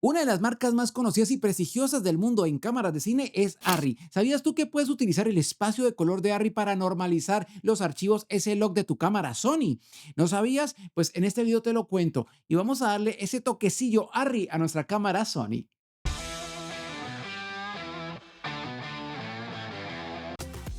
Una de las marcas más conocidas y prestigiosas del mundo en cámaras de cine es Arri. ¿Sabías tú que puedes utilizar el espacio de color de Arri para normalizar los archivos S-Log de tu cámara Sony? ¿No sabías? Pues en este video te lo cuento y vamos a darle ese toquecillo Arri a nuestra cámara Sony.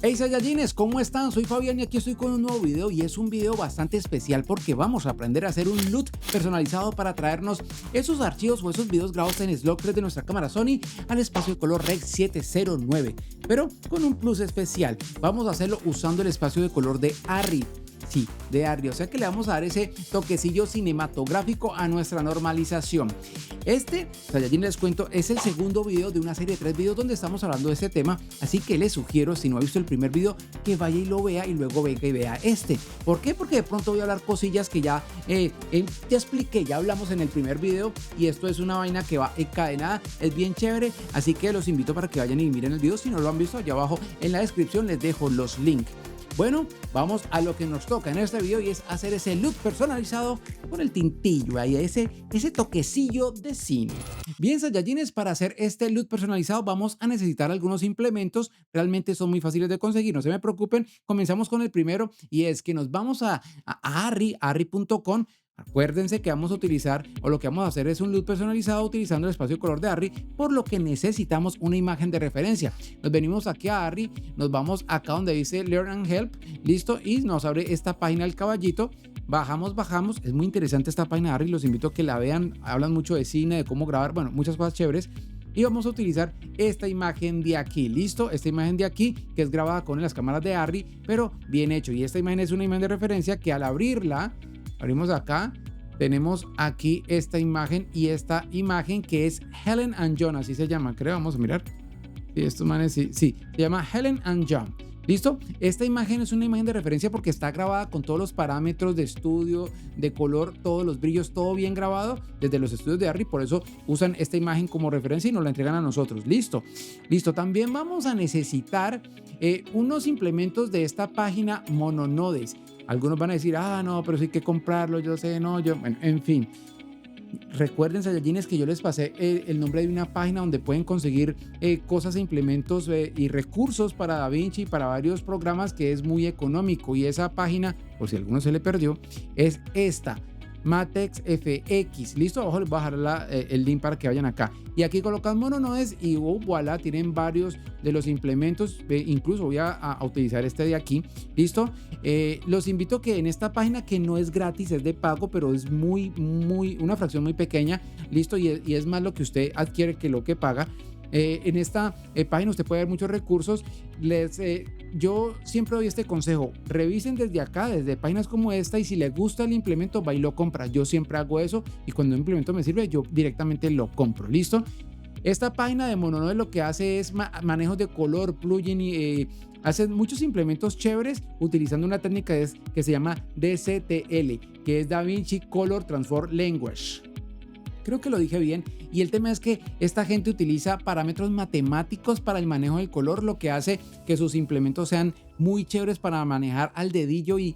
Hey Saiyajines, ¿cómo están? Soy Fabián y aquí estoy con un nuevo video y es un video bastante especial porque vamos a aprender a hacer un LUT personalizado para traernos esos archivos o esos videos grabados en Slot 3 de nuestra cámara Sony al espacio de color Rec 709, pero con un plus especial. Vamos a hacerlo usando el espacio de color de Arri. Sí, de Arri, o sea que le vamos a dar ese toquecillo cinematográfico a nuestra normalización. Saiyajin, les cuento, es el segundo video de una serie de 3 videos donde estamos hablando de este tema, así que les sugiero, si no ha visto el primer video, que vaya y lo vea y luego venga y vea este. ¿Por qué? Porque de pronto voy a hablar cosillas que ya expliqué, ya hablamos en el primer video y esto es una vaina que va encadenada, es bien chévere, así que los invito para que vayan y miren el video. Si no lo han visto, allá abajo en la descripción les dejo los links. Bueno, vamos a lo que nos toca en este video y es hacer ese look personalizado con el tintillo ahí, ese toquecillo de cine. Bien, Saiyajines, para hacer este look personalizado vamos a necesitar algunos implementos, realmente son muy fáciles de conseguir, no se me preocupen. Comenzamos con el primero y es que nos vamos a Arri.com. Acuérdense que vamos a utilizar, o lo que vamos a hacer es un look personalizado utilizando el espacio de color de Arri, por lo que necesitamos una imagen de referencia. Nos venimos aquí a Arri, nos vamos acá donde dice Learn and Help, listo, y nos abre esta página del caballito. Bajamos, es muy interesante esta página de Arri, los invito a que la vean, hablan mucho de cine, de cómo grabar, bueno, muchas cosas chéveres. Y vamos a utilizar esta imagen de aquí, listo, esta imagen de aquí que es grabada con las cámaras de Arri, pero bien hecho. Y esta imagen es una imagen de referencia que al abrirla, abrimos acá, tenemos aquí esta imagen y esta imagen que es Helen and John, así se llama, creo, vamos a mirar. Sí, estos manes, sí, se llama Helen and John. ¿Listo? Esta imagen es una imagen de referencia porque está grabada con todos los parámetros de estudio, de color, todos los brillos, todo bien grabado desde los estudios de Arri. Por eso usan esta imagen como referencia y nos la entregan a nosotros. Listo. Listo. También vamos a necesitar unos implementos de esta página Mononodes. Algunos van a decir, no, pero sí hay que comprarlo, yo sé, no, yo, bueno, en fin. Recuerden, Saiyajines, que yo les pasé el nombre de una página donde pueden conseguir cosas e implementos y recursos para DaVinci y para varios programas, que es muy económico. Y esa página, por si a alguno se le perdió, es esta, Matex FX. Listo, abajo les voy a dejar el link para que vayan acá. Y aquí colocan Mononodes y voilà, tienen varios de los implementos. Incluso voy a utilizar este de aquí. Listo. Los invito a que en esta página, que no es gratis, es de pago, pero es una fracción muy pequeña. Listo. Y es más lo que usted adquiere que lo que paga. En esta página usted puede ver muchos recursos. Yo siempre doy este consejo: revisen desde acá, desde páginas como esta, y si les gusta el implemento, va y lo compra. Yo siempre hago eso y cuando un implemento me sirve, yo directamente lo compro. Listo. Esta página de Mononodes lo que hace es manejos de color, plugin y hace muchos implementos chéveres utilizando una técnica que se llama DCTL, que es DaVinci Color Transform Language. Creo que lo dije bien. Y el tema es que esta gente utiliza parámetros matemáticos para el manejo del color, lo que hace que sus implementos sean muy chéveres para manejar al dedillo y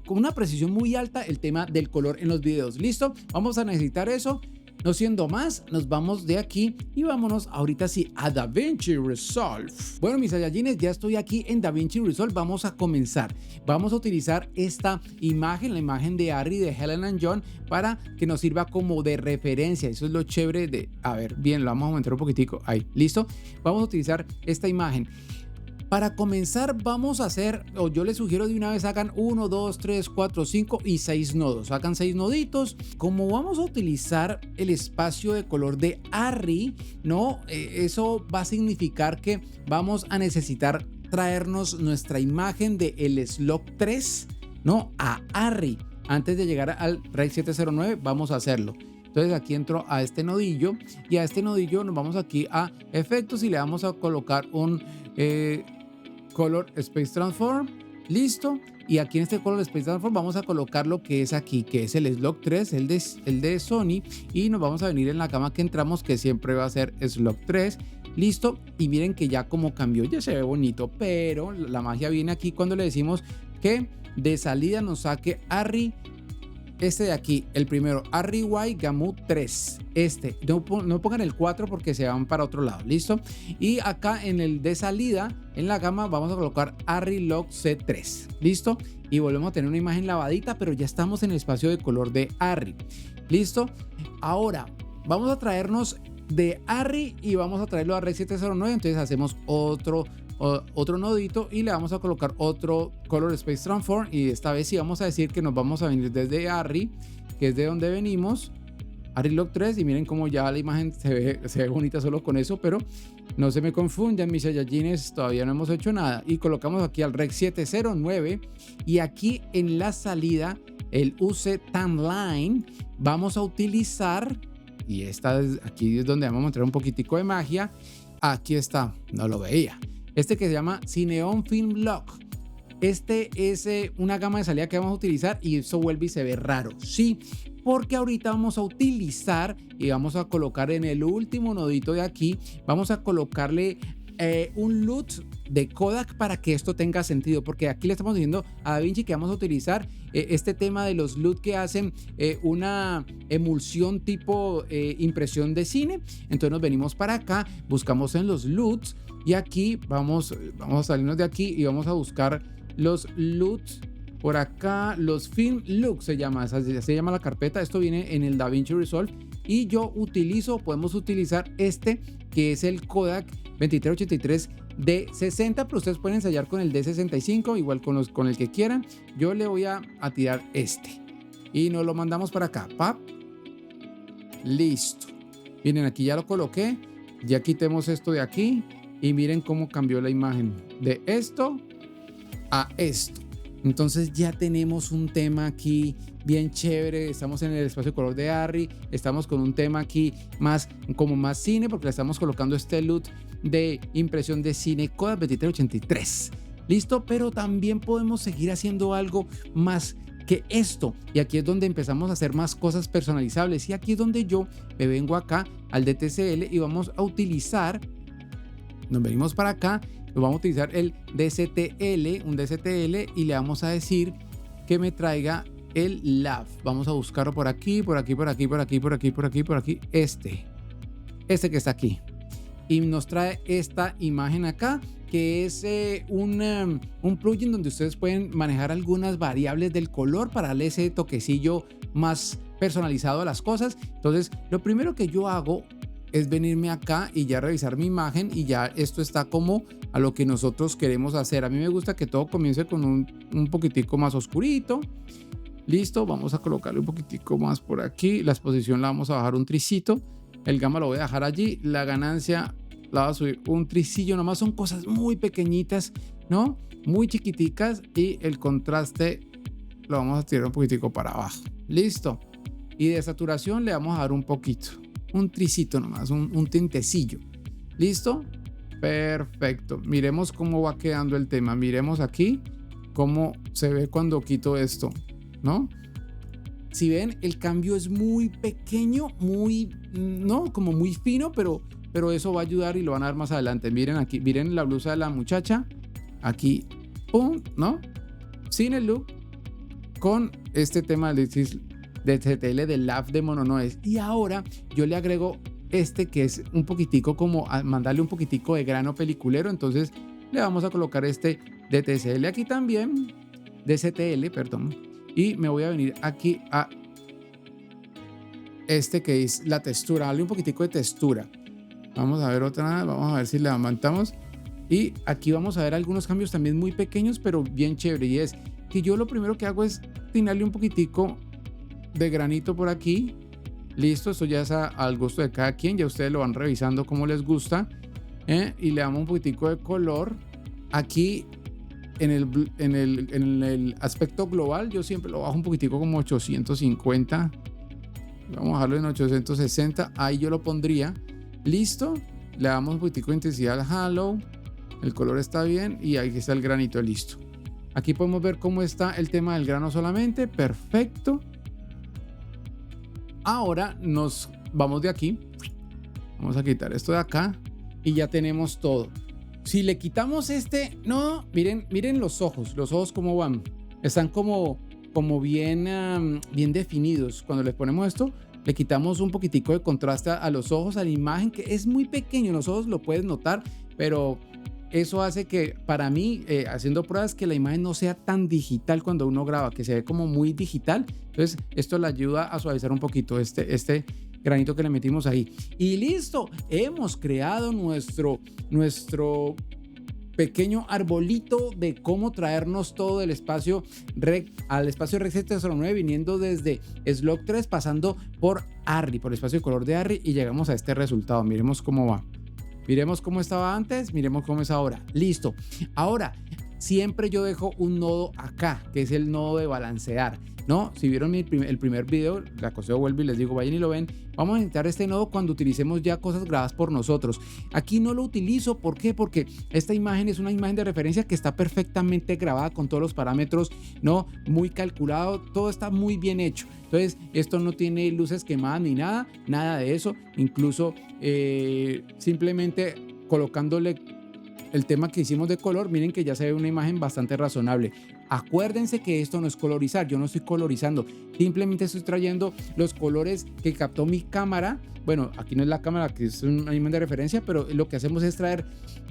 con una precisión muy alta el tema del color en los videos. Listo, vamos a necesitar eso. No siendo más, nos vamos de aquí y vámonos ahorita sí a DaVinci Resolve. Bueno, mis Saiyajines, ya estoy aquí en DaVinci Resolve. Vamos a comenzar. Vamos a utilizar esta imagen, la imagen de Arri de Helen and John, para que nos sirva como de referencia. Eso es lo chévere de... A ver, bien, lo vamos a aumentar un poquitico. Ahí, listo. Vamos a utilizar esta imagen. Para comenzar vamos a hacer, o yo les sugiero de una vez, hagan 1, 2, 3, 4, 5 y 6 nodos. Hagan 6 noditos. Como vamos a utilizar el espacio de color de Arri, ¿no? Eso va a significar que vamos a necesitar traernos nuestra imagen de el Slot 3, ¿no? A Arri. Antes de llegar al RAID 709 vamos a hacerlo. Entonces aquí entro a este nodillo y a este nodillo nos vamos aquí a efectos y le vamos a colocar un Color Space Transform. Listo. Y aquí en este Color Space Transform vamos a colocar lo que es aquí, que es el Slot 3, el de Sony. Y nos vamos a venir en la cama que entramos, que siempre va a ser Slot 3. Listo. Y miren que ya como cambió, ya se ve bonito. Pero la magia viene aquí cuando le decimos que de salida nos saque Arri este de aquí, el primero, Arri Y Gamut 3. No pongan el 4 porque se van para otro lado, ¿listo? Y acá en el de salida, en la gama, vamos a colocar Arri Lock C3, ¿listo? Y volvemos a tener una imagen lavadita, pero ya estamos en el espacio de color de Arri, ¿listo? Ahora, vamos a traernos de Arri y vamos a traerlo a Rec 709, entonces hacemos otro nodito y le vamos a colocar otro Color Space Transform, y esta vez sí vamos a decir que nos vamos a venir desde Arri, que es de donde venimos, Arri Lock 3, y miren cómo ya la imagen se ve bonita solo con eso, pero no se me confundan mis Saiyajines, todavía no hemos hecho nada. Y colocamos aquí al Rec 709 y aquí en la salida el UC Timeline vamos a utilizar, y aquí es donde vamos a mostrar un poquitico de magia. Aquí está, no lo veía. Este que se llama Cineon Film Lock. Este es una gama de salida que vamos a utilizar y eso vuelve y se ve raro. Sí, porque ahorita vamos a utilizar y vamos a colocar en el último nodito de aquí, vamos a colocarle un LUT de Kodak para que esto tenga sentido, porque aquí le estamos diciendo a DaVinci que vamos a utilizar este tema de los LUT que hacen una emulsión tipo impresión de cine. Entonces nos venimos para acá, buscamos en los LUTs y aquí vamos a salirnos de aquí y vamos a buscar los LUTs por acá, los Film Look se llama la carpeta. Esto viene en el DaVinci Resolve y podemos utilizar este que es el Kodak 2383 D60, pero ustedes pueden ensayar con el D65, igual con el que quieran. Yo le voy a tirar este y nos lo mandamos para acá. ¡Pap! Listo. Miren, aquí ya lo coloqué. Ya quitemos esto de aquí y miren cómo cambió la imagen de esto a esto. Entonces ya tenemos un tema aquí bien chévere. Estamos en el espacio de color de Arri, estamos con un tema aquí más cine, porque le estamos colocando este LUT de impresión de cine Kodak 2383. Listo, pero también podemos seguir haciendo algo más que esto, y aquí es donde empezamos a hacer más cosas personalizables, y aquí es donde yo me vengo acá al DTCL y vamos a utilizar, nos venimos para acá, vamos a utilizar el un DCTL, y le vamos a decir que me traiga el LAV. Vamos a buscarlo por aquí, este que está aquí, y nos trae esta imagen acá, que es un plugin donde ustedes pueden manejar algunas variables del color para darle ese toquecillo más personalizado a las cosas. Entonces lo primero que yo hago es venirme acá y ya revisar mi imagen, y ya esto está como a lo que nosotros queremos hacer. A mí me gusta que todo comience con un poquitico más oscurito. Listo, vamos a colocarle un poquitico más por aquí, la exposición la vamos a bajar un tricito, el gamma lo voy a dejar allí, la ganancia la voy a subir un tricillo nomás. Son cosas muy pequeñitas, ¿no? Muy chiquiticas, y el contraste lo vamos a tirar un poquitico para abajo. Listo. Y de saturación le vamos a dar un poquito, un tricito nomás, un tintecillo. ¿Listo? Perfecto. Miremos cómo va quedando el tema. Miremos aquí cómo se ve cuando quito esto, ¿no? Si ven, el cambio es muy pequeño, no, como muy fino, pero eso va a ayudar y lo van a ver más adelante. Miren aquí, miren la blusa de la muchacha. Aquí, pum, ¿no? Sin el look, con este tema de CTL del LAV de Mononoes. Y ahora yo le agrego este que es un poquitico como a mandarle un poquitico de grano peliculero. Entonces le vamos a colocar este DTCL aquí también, DCTL, perdón. Y me voy a venir aquí a este que es la textura, darle un poquitico de textura. Vamos a ver otra, vamos a ver si la levantamos. Y aquí vamos a ver algunos cambios también muy pequeños, pero bien chévere. Y es que yo lo primero que hago es tirarle un poquitico de granito por aquí. Listo, esto ya es al gusto de cada quien. Ya ustedes lo van revisando como les gusta. Y le damos un poquitico de color. Aquí en el aspecto global yo siempre lo bajo un poquitico como 850. Vamos a bajarlo en 860. Ahí yo lo pondría. Listo, le damos un poquitico de intensidad al halo, el color está bien y ahí está el granito, listo. Aquí podemos ver cómo está el tema del grano solamente, perfecto. Ahora nos vamos de aquí, vamos a quitar esto de acá y ya tenemos todo. Si le quitamos no, miren los ojos cómo van, están como como bien, bien definidos. Cuando les ponemos esto, le quitamos un poquitico de contraste a los ojos, a la imagen, que es muy pequeño, en los ojos lo puedes notar, pero eso hace que para mí, haciendo pruebas, que la imagen no sea tan digital cuando uno graba, que se ve como muy digital. Entonces esto le ayuda a suavizar un poquito este granito que le metimos ahí. Y listo, hemos creado nuestro pequeño arbolito de cómo traernos todo el espacio Rec al espacio Rec 709, viniendo desde Slug 3, pasando por Arri, por el espacio de color de Arri, y llegamos a este resultado. Miremos cómo va. Miremos cómo estaba antes, miremos cómo es ahora. Listo. Ahora, siempre yo dejo un nodo acá, que es el nodo de balancear, ¿no? Si vieron el primer video, la cosa vuelvo y les digo, vayan y lo ven. Vamos a necesitar este nodo cuando utilicemos ya cosas grabadas por nosotros. Aquí no lo utilizo, ¿por qué? Porque esta imagen es una imagen de referencia que está perfectamente grabada con todos los parámetros, ¿no? Muy calculado, todo está muy bien hecho. Entonces, esto no tiene luces quemadas ni nada de eso. Incluso simplemente colocándole el tema que hicimos de color, miren que ya se ve una imagen bastante razonable. Acuérdense que esto no es colorizar, yo no estoy colorizando, simplemente estoy trayendo los colores que captó mi cámara. Bueno, aquí no es la cámara, que es una imagen de referencia, pero lo que hacemos es traer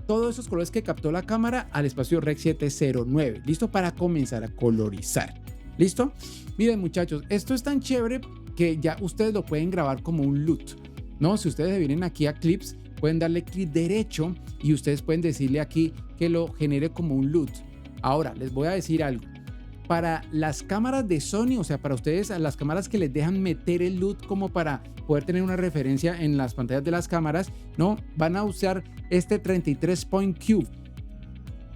todos esos colores que captó la cámara al espacio Rec 709, listo, para comenzar a colorizar. ¿Listo? Miren, muchachos, esto es tan chévere que ya ustedes lo pueden grabar como un LUT, ¿no? Si ustedes vienen aquí a Clips, pueden darle clic derecho y ustedes pueden decirle aquí que lo genere como un LUT. Ahora, les voy a decir algo. Para las cámaras de Sony, o sea, para ustedes, a las cámaras que les dejan meter el LUT como para poder tener una referencia en las pantallas de las cámaras, ¿no? Van a usar este 33 Point Cube.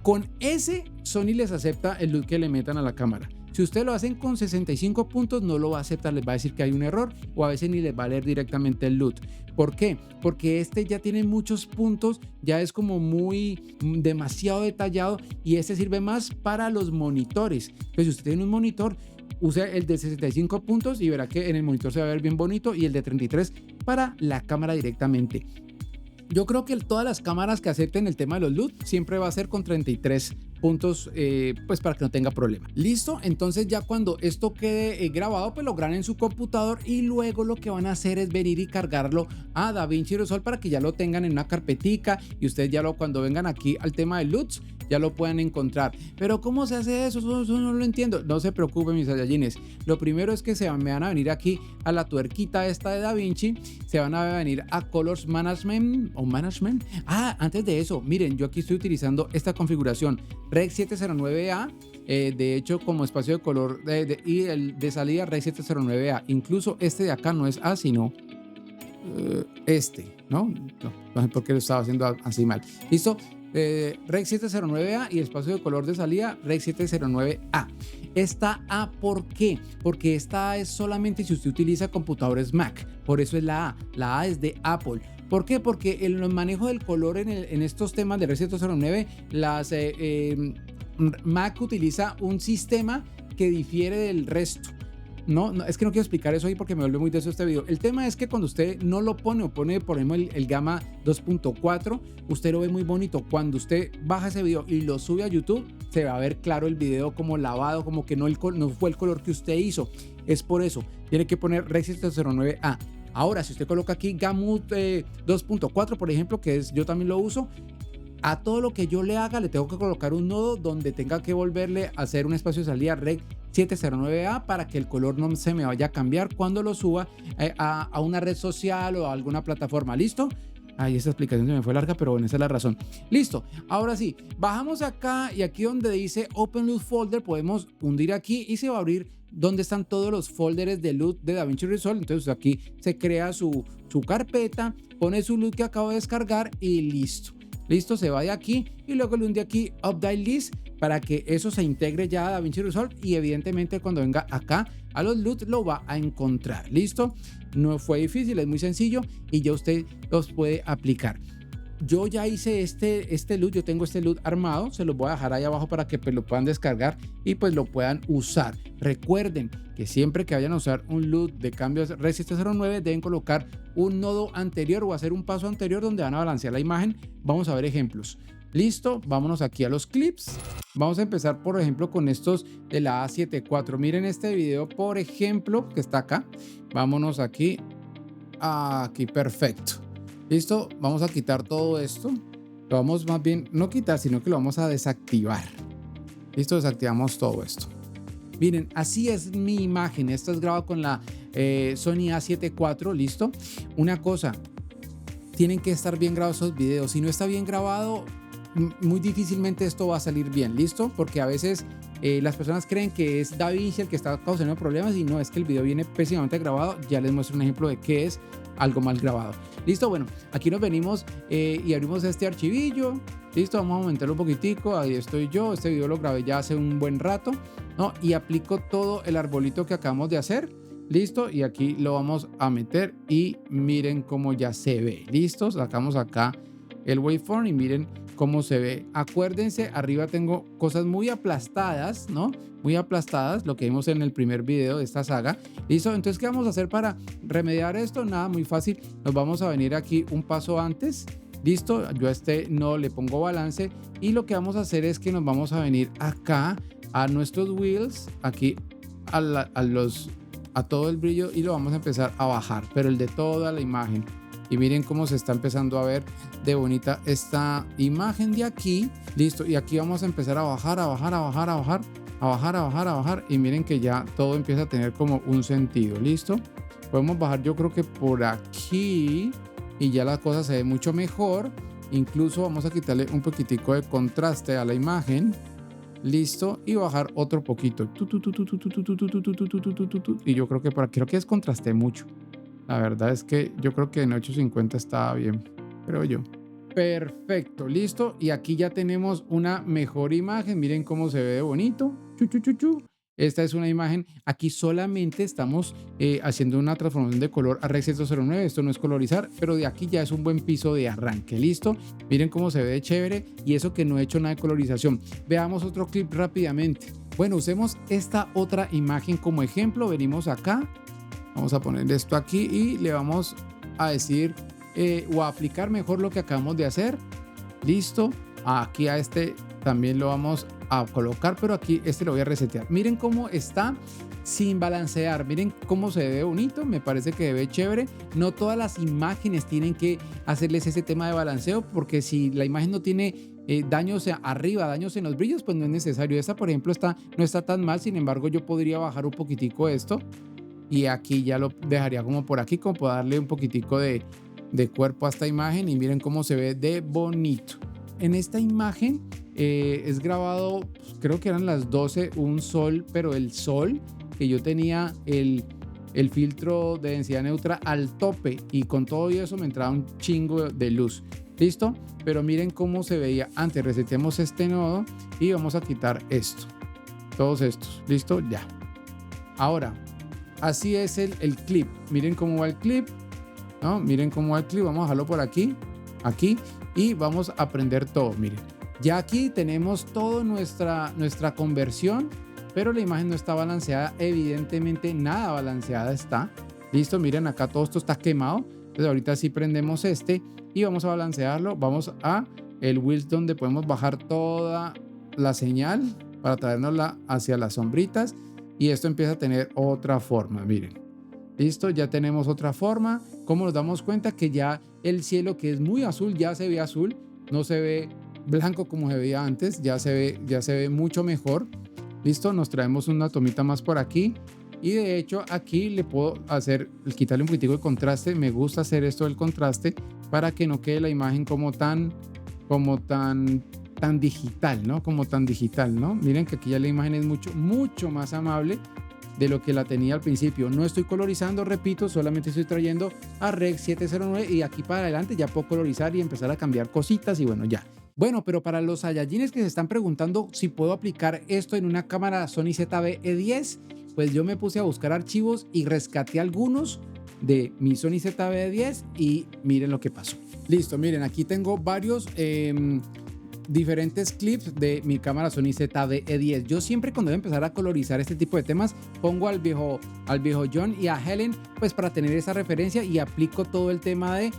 Con ese, Sony les acepta el LUT que le metan a la cámara. Si ustedes lo hacen con 65 puntos, no lo va a aceptar, les va a decir que hay un error, o a veces ni les va a leer directamente el LUT. ¿Por qué? Porque este ya tiene muchos puntos, ya es como demasiado detallado, y este sirve más para los monitores. Entonces, si usted tiene un monitor, use el de 65 puntos y verá que en el monitor se va a ver bien bonito, y el de 33 para la cámara directamente. Yo creo que todas las cámaras que acepten el tema de los LUT siempre va a ser con 33 puntos, pues para que no tenga problema. Listo, entonces ya cuando esto quede grabado, pues lo graban en su computador, y luego lo que van a hacer es venir y cargarlo a DaVinci Resolve para que ya lo tengan en una carpetica, y ustedes ya cuando vengan aquí al tema de LUTs ya lo puedan encontrar. Pero ¿cómo se hace eso? Eso no lo entiendo. No se preocupen, mis Saiyajines. Lo primero es que me van a venir aquí a la tuerquita esta de DaVinci, se van a venir a Colors Management o Management. Antes de eso, miren, yo aquí estoy utilizando esta configuración Rec 709A, de hecho como espacio de color y el de salida Rec 709A. Incluso este de acá no es A, sino ¿no? No sé por qué lo estaba haciendo así mal. ¿Listo? Rec 709A y el espacio de color de salida Rec 709A. Esta A, ¿por qué? Porque esta A es solamente si usted utiliza computadores Mac, por eso es la A. La A es de Apple. ¿Por qué? Porque el manejo del color en estos temas de Rec 709, Mac utiliza un sistema que difiere del resto. No, es que no quiero explicar eso ahí porque me vuelve muy denso este video. El tema es que cuando usted no lo pone o pone, por ejemplo, el Gamma 2.4, usted lo ve muy bonito. Cuando usted baja ese video y lo sube a YouTube, se va a ver claro el video como lavado, como que no fue el color que usted hizo. Es por eso, tiene que poner Rec 709A. Ahora, si usted coloca aquí Gamut 2.4, por ejemplo, que yo también lo uso, a todo lo que yo le haga le tengo que colocar un nodo donde tenga que volverle a hacer un espacio de salida Rec 709A para que el color no se me vaya a cambiar cuando lo suba a una red social o a alguna plataforma. ¿Listo? Esta explicación se me fue larga, pero bueno, esa es la razón. Listo, ahora sí, bajamos acá y aquí donde dice Open LUT Folder podemos hundir aquí y se va a abrir donde están todos los folders de LUT de DaVinci Resolve. Entonces aquí se crea su carpeta, pone su LUT que acabo de descargar y listo. Listo, se va de aquí y luego le hunde aquí Update List para que eso se integre ya a DaVinci Resolve, y evidentemente cuando venga acá a los LUT lo va a encontrar. Listo, no fue difícil, es muy sencillo y ya usted los puede aplicar. Yo ya hice este LUT, yo tengo este LUT armado, se los voy a dejar ahí abajo para que pues lo puedan descargar y pues lo puedan usar. Recuerden que siempre que vayan a usar un LUT de cambios Rec 709 deben colocar un nodo anterior o hacer un paso anterior donde van a balancear la imagen. Vamos a ver ejemplos. Listo, vámonos aquí a los clips. Vamos a empezar, por ejemplo, con estos de la A7 IV. Miren este video, por ejemplo, que está acá. Vámonos aquí. Aquí, perfecto. Listo, vamos a quitar todo esto. Lo vamos más bien, no quitar, sino que lo vamos a desactivar. Listo, desactivamos todo esto. Miren, así es mi imagen. Esto es grabado con la Sony A7 IV. Listo. Una cosa, tienen que estar bien grabados esos videos. Si no está bien grabado, muy difícilmente esto va a salir bien. Listo, porque a veces las personas creen que es DaVinci el que está causando problemas y no, es que el video viene pésimamente grabado. Ya les muestro un ejemplo de qué es algo mal grabado. Listo, bueno, aquí nos venimos y abrimos este archivillo. Listo, vamos a aumentarlo un poquitico. Ahí estoy yo. Este video lo grabé ya hace un buen rato, ¿no? Y aplico todo el arbolito que acabamos de hacer. Listo, y aquí lo vamos a meter y miren cómo ya se ve. Listo, sacamos acá el waveform y miren cómo se ve. Acuérdense, arriba tengo cosas muy aplastadas, ¿no? Muy aplastadas, lo que vimos en el primer video de esta saga. Listo, entonces, ¿qué vamos a hacer para remediar esto? Nada, muy fácil. Nos vamos a venir aquí un paso antes. Listo, yo a este no le pongo balance y lo que vamos a hacer es que nos vamos a venir acá a nuestros wheels, aquí a todo el brillo y lo vamos a empezar a bajar, pero el de toda la imagen. Y miren cómo se está empezando a ver de bonita esta imagen de aquí. Listo, y aquí vamos a empezar a bajar, a bajar, a bajar, a bajar, a bajar, a bajar, a bajar. Y miren que ya todo empieza a tener como un sentido. Listo, podemos bajar yo creo que por aquí y ya la cosa se ve mucho mejor. Incluso vamos a quitarle un poquitico de contraste a la imagen. Listo, y bajar otro poquito. Y yo creo que por aquí creo que descontrasté mucho. La verdad es que yo creo que en 850 estaba bien, creo yo. Perfecto, listo. Y aquí ya tenemos una mejor imagen. Miren cómo se ve de bonito. Esta es una imagen. Aquí solamente estamos haciendo una transformación de color a Rec 109. Esto no es colorizar, pero de aquí ya es un buen piso de arranque. Listo. Miren cómo se ve de chévere. Y eso que no he hecho nada de colorización. Veamos otro clip rápidamente. Bueno, usemos esta otra imagen como ejemplo. Venimos acá. Vamos a poner esto aquí y le vamos a decir o a aplicar mejor lo que acabamos de hacer. Listo. Aquí a este también lo vamos a colocar, pero aquí este lo voy a resetear. Miren cómo está sin balancear. Miren cómo se ve bonito. Me parece que se ve chévere. No todas las imágenes tienen que hacerles ese tema de balanceo, porque si la imagen no tiene daños arriba, daños en los brillos, pues no es necesario. Esta, por ejemplo, no está tan mal. Sin embargo, yo podría bajar un poquitico esto. Y aquí ya lo dejaría como por aquí, como para darle un poquitico de cuerpo a esta imagen. Y miren cómo se ve de bonito. En esta imagen es grabado, pues, creo que eran las 12, un sol, pero el sol que yo tenía el filtro de densidad neutra al tope y con todo eso me entraba un chingo de luz. ¿Listo? Pero miren cómo se veía antes. Resetemos este nodo y vamos a quitar esto. Todos estos. ¿Listo? Ya. Ahora, así es el clip. Miren cómo va el clip, ¿no? Miren cómo va el clip. Vamos a dejarlo por aquí, aquí, y vamos a prender todo. Miren, ya aquí tenemos toda nuestra conversión, pero la imagen no está balanceada. Evidentemente, nada balanceada está. Listo, miren, acá todo esto está quemado. Entonces, ahorita sí prendemos este y vamos a balancearlo. Vamos a el wheels donde podemos bajar toda la señal para traernosla hacia las sombritas. Y esto empieza a tener otra forma, miren. Listo, ya tenemos otra forma. ¿Cómo nos damos cuenta? Que ya el cielo, que es muy azul, ya se ve azul. No se ve blanco como se veía antes. Ya se ve mucho mejor. Listo, nos traemos una tomita más por aquí. Y de hecho aquí le puedo quitarle un poquitico de contraste. Me gusta hacer esto del contraste para que no quede la imagen como tan digital, ¿no? Como tan digital, ¿no? Miren que aquí ya la imagen es mucho más amable de lo que la tenía al principio. No estoy colorizando, repito, solamente estoy trayendo a Rec 709 y aquí para adelante ya puedo colorizar y empezar a cambiar cositas y bueno, ya. Bueno, pero para los Saiyajines que se están preguntando si puedo aplicar esto en una cámara Sony ZV-E10, pues yo me puse a buscar archivos y rescaté algunos de mi Sony ZV-E10 y miren lo que pasó. Listo, miren, aquí tengo varios diferentes clips de mi cámara Sony ZV-E10. Yo siempre cuando voy a empezar a colorizar este tipo de temas pongo al viejo John y a Helen pues para tener esa referencia y aplico todo el tema de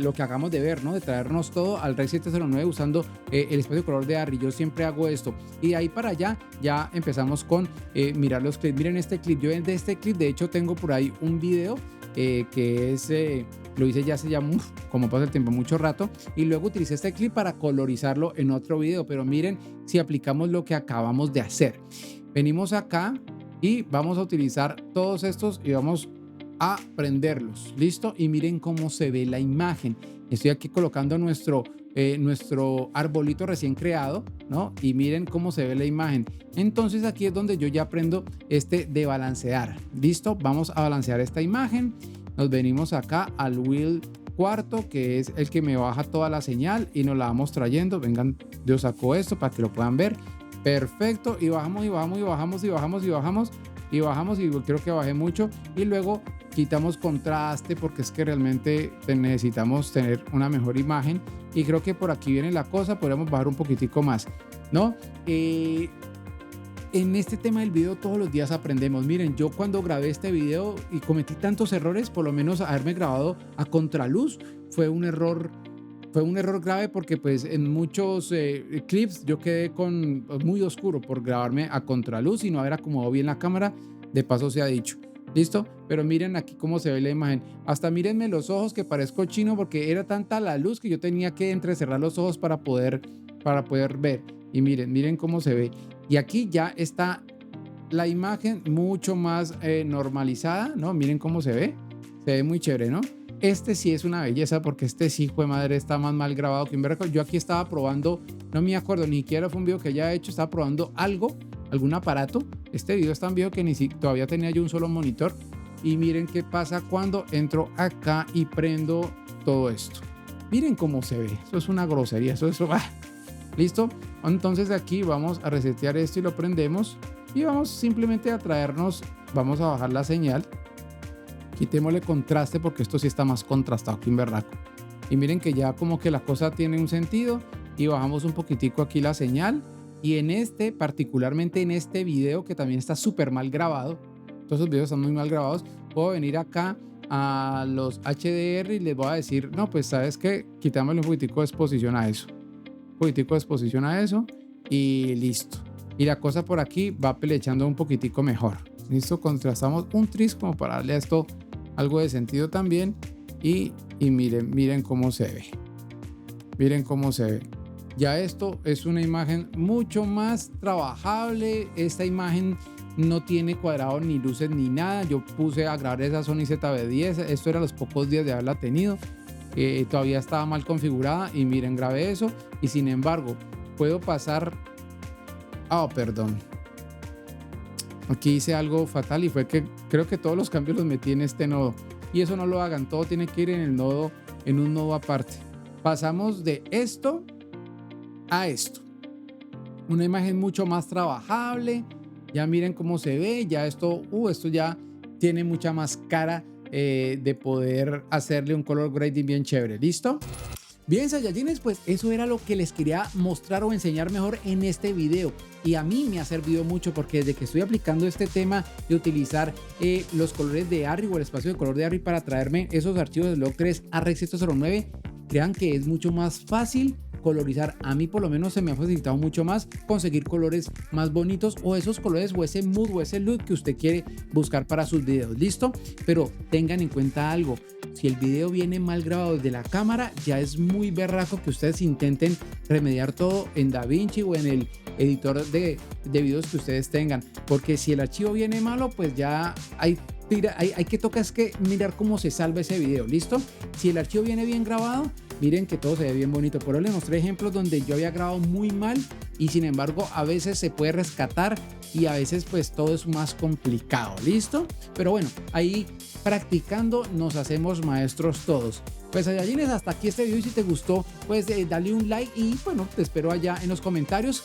lo que acabamos de ver, ¿no? De traernos todo al Rec 709 usando el espacio de color de Arri. Yo siempre hago esto y de ahí para allá ya empezamos con mirar los clips. Miren este clip, yo de este clip de hecho tengo por ahí un video que es lo hice ya hace ya como pasa el tiempo mucho rato y luego utilicé este clip para colorizarlo en otro video, pero miren si aplicamos lo que acabamos de hacer. Venimos acá y vamos a utilizar todos estos y vamos a prenderlos, listo, y miren cómo se ve la imagen. Estoy aquí colocando nuestro arbolito recién creado, ¿no? Y miren cómo se ve la imagen. Entonces aquí es donde yo ya aprendo de balancear. Listo, vamos a balancear esta imagen. Nos venimos acá al wheel cuarto, que es el que me baja toda la señal y nos la vamos trayendo. Vengan, yo saco esto para que lo puedan ver. Perfecto, y bajamos y bajamos y bajamos y bajamos y bajamos y bajamos y creo que bajé mucho y luego quitamos contraste porque es que realmente necesitamos tener una mejor imagen y creo que por aquí viene la cosa, podríamos bajar un poquitico más, ¿no? En este tema del video todos los días aprendemos. Miren, yo cuando grabé este video y cometí tantos errores, por lo menos haberme grabado a contraluz fue un error grave porque pues en muchos clips yo quedé con muy oscuro por grabarme a contraluz y no haber acomodado bien la cámara, de paso se ha dicho. ¿Listo? Pero miren aquí cómo se ve la imagen. Hasta mírenme los ojos que parezco chino porque era tanta la luz que yo tenía que entrecerrar los ojos para poder ver. Y miren cómo se ve. Y aquí ya está la imagen mucho más normalizada, ¿no? Miren cómo se ve muy chévere, ¿no? Este sí es una belleza porque este sí, hijo de madre, está más mal grabado que un berraco. Yo aquí estaba probando, no me acuerdo, ni siquiera fue un video que haya hecho, estaba probando algún aparato. Este video es tan viejo que todavía tenía yo un solo monitor. Y miren qué pasa cuando entro acá y prendo todo esto. Miren cómo se ve, eso es una grosería, eso. ¿Listo? Entonces aquí vamos a resetear esto y lo prendemos y vamos simplemente a traernos, vamos a bajar la señal, quitémosle contraste porque esto sí está más contrastado que un berraco y miren que ya como que la cosa tiene un sentido y bajamos un poquitico aquí la señal y particularmente en este video que también está súper mal grabado, todos los videos están muy mal grabados, puedo venir acá a los HDR y les voy a decir, no pues sabes que quitámosle un poquitico de exposición a eso. Poquitico de exposición a eso y listo, y la cosa por aquí va pelechando un poquitico mejor. Listo, contrastamos un tris como para darle a esto algo de sentido también y miren cómo se ve. Ya esto es una imagen mucho más trabajable. Esta imagen no tiene cuadrado ni luces ni nada. Yo puse a grabar esa Sony ZV-10, esto era los pocos días de haberla tenido. Todavía estaba mal configurada y miren, grabé eso y sin embargo puedo pasar perdón, aquí hice algo fatal y fue que creo que todos los cambios los metí en este nodo y eso no lo hagan, todo tiene que ir en un nodo aparte. Pasamos de esto a esto, una imagen mucho más trabajable, ya miren cómo se ve, ya esto ya tiene mucha más cara de poder hacerle un color grading bien chévere. ¿Listo? Bien, Saiyajines, pues eso era lo que les quería mostrar o enseñar mejor en este video y a mí me ha servido mucho porque desde que estoy aplicando este tema de utilizar los colores de Arri o el espacio de color de Arri para traerme esos archivos de Log3 a Rec 709, crean que es mucho más fácil colorizar. A mí por lo menos se me ha facilitado mucho más conseguir colores más bonitos o esos colores o ese mood o ese look que usted quiere buscar para sus videos. ¿Listo? Pero tengan en cuenta algo, si el video viene mal grabado desde la cámara, ya es muy berraco que ustedes intenten remediar todo en DaVinci o en el editor de videos que ustedes tengan, porque si el archivo viene malo, pues ya hay que tocar es que mirar cómo se salva ese video. ¿Listo? Si el archivo viene bien grabado, miren que todo se ve bien bonito. Por eso les mostré ejemplos donde yo había grabado muy mal y sin embargo a veces se puede rescatar y a veces pues todo es más complicado. ¿Listo? Pero bueno, ahí practicando nos hacemos maestros todos. Pues Saiyajines, hasta aquí este video y si te gustó pues dale un like y bueno, te espero allá en los comentarios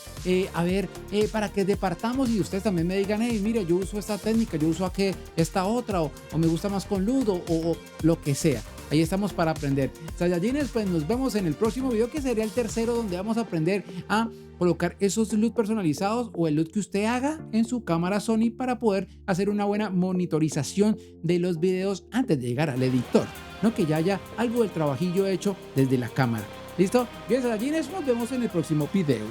a ver para que departamos y ustedes también me digan, hey, mira, yo uso esta técnica, yo uso esta otra o me gusta más con Ludo o lo que sea. ahí estamos para aprender. Saiyajines, pues nos vemos en el próximo video, que sería el tercero, donde vamos a aprender a colocar esos LUT personalizados o el LUT que usted haga en su cámara Sony para poder hacer una buena monitorización de los videos antes de llegar al editor, ¿no? Que ya haya algo del trabajillo hecho desde la cámara. ¿Listo? Bien, Saiyajines, nos vemos en el próximo video.